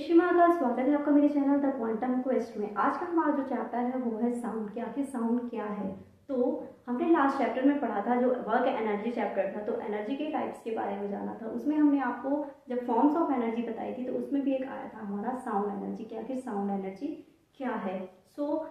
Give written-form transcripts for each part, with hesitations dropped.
शिमा का स्वागत है आपका मेरे चैनल द क्वांटम क्वेस्ट में। आज का हमारा जो चैप्टर है वो है साउंड कि आखिर साउंड क्या है। तो हमने लास्ट चैप्टर में पढ़ा था जो वर्क एनर्जी चैप्टर था, तो एनर्जी के टाइप्स के बारे में जाना था। उसमें हमने आपको जब फॉर्म्स ऑफ एनर्जी बताई थी तो उसमें भी एक आया था हमारा साउंड एनर्जी कि आखिर साउंड एनर्जी क्या है।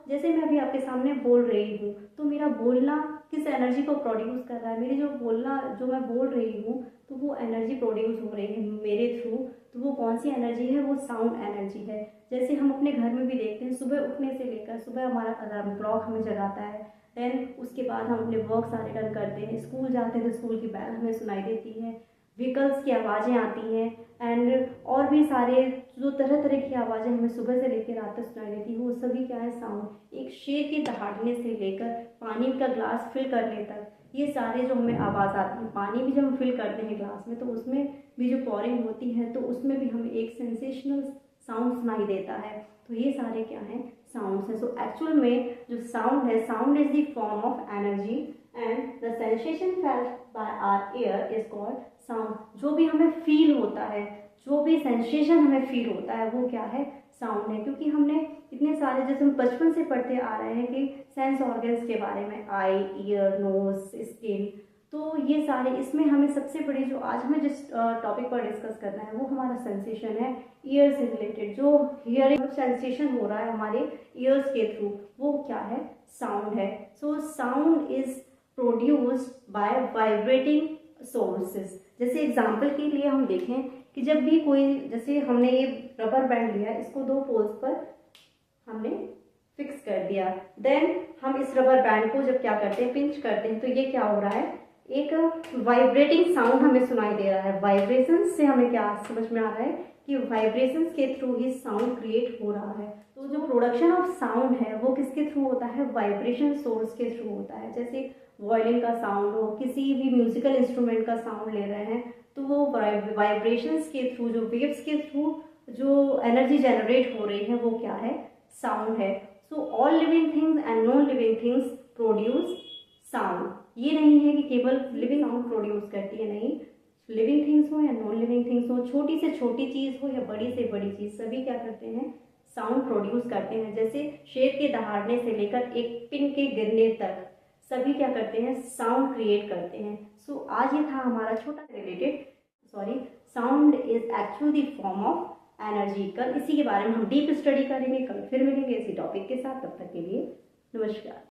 जैसे मैं अभी आपके सामने बोल रही हूँ तो मेरा बोलना किस एनर्जी को प्रोड्यूस कर रहा है, मेरी जो मैं बोल रही हूँ तो वो एनर्जी प्रोड्यूस हो रही है मेरे थ्रू। तो वो कौन सी एनर्जी है, वो साउंड एनर्जी है। जैसे हम अपने घर में भी देखते हैं, सुबह उठने से लेकर सुबह हमारा अलार्म क्लॉक हमें जगाता है, देन उसके बाद हम अपने वर्क सारे डन करते हैं, स्कूल जाते हैं तो स्कूल की बैल हमें सुनाई देती है, व्हीकल्स की आवाज़ें आती हैं, एंड और भी सारे जो तरह तरह की आवाज़ें हमें सुबह से लेकर रात तक सुनाई देती है, वो सभी क्या है, साउंड। एक शेर के दहाड़ने से लेकर पानी का ग्लास फिल करने तक ये सारे जो हमें आवाज़ आती है। पानी भी जब हम फिल करते हैं ग्लास में तो उसमें भी जो पॉरिंग होती है तो उसमें भी हमें एक सेंसेशनल साउंड सुनाई देता है। तो ये सारे क्या हैं, साउंड्स हैं। एक्चुअल में जो साउंड है, sound is the form of energy and the sensation felt by our ear is called sound. जो भी हमें फील होता है, जो भी सेंसेशन हमें फील होता है वो क्या है, साउंड है। क्योंकि हमने इतने सारे, जैसे हम बचपन से पढ़ते आ रहे हैं कि सेंस ऑर्गन्स के बारे में, आई, ईयर, नोज, स्किन, तो ये सारे, इसमें हमें सबसे बड़ी जो आज हमें जिस टॉपिक पर डिस्कस करना है वो हमारा सेंसेशन है ईयर से रिलेटेड। जो हियरिंग सेंसेशन हो रहा है हमारे ईयर्स के थ्रू, वो क्या है, साउंड है। Sound is produced by vibrating sources. जैसे एग्जाम्पल के लिए हम देखें कि जब भी कोई, जैसे हमने ये रबर बैंड लिया, इसको दो पोल्स पर हमने फिक्स कर दिया, देन हम इस रबर बैंड को जब क्या करते हैं, पिंच करते हैं, तो ये क्या हो रहा है, एक वाइब्रेटिंग साउंड हमें सुनाई दे रहा है। वाइब्रेशंस से हमें क्या समझ में आ रहा है कि वाइब्रेशंस के थ्रू ही साउंड क्रिएट हो रहा है। तो जो प्रोडक्शन ऑफ साउंड है वो किसके थ्रू होता है, वाइब्रेशन सोर्स के थ्रू होता है। जैसे वॉयलिन का साउंड हो, किसी भी म्यूजिकल इंस्ट्रूमेंट का साउंड ले रहे हैं तो वो वाइब्रेशंस के थ्रू, जो वेव्स के थ्रू जो एनर्जी जनरेट हो रही है वो क्या है, साउंड है। All living things and non living things produce sound. ये नहीं है कि केवल लिविंग साउंड प्रोड्यूस करती है, नहीं, लिविंग थिंग्स हो या नॉन लिविंग थिंग्स हो, छोटी से छोटी चीज़ हो या बड़ी से बड़ी चीज़, सभी क्या करते हैं, साउंड प्रोड्यूस करते हैं। जैसे शेर के दहाड़ने से लेकर एक पिन के गिरने तक सभी क्या करते हैं, साउंड क्रिएट करते हैं। आज ये था हमारा छोटा related, sound is actually the form of energy. कल इसी के बारे में हम डीप स्टडी करेंगे, कल फिर मिलेंगे इसी टॉपिक के साथ। तब तक के लिए नमस्कार।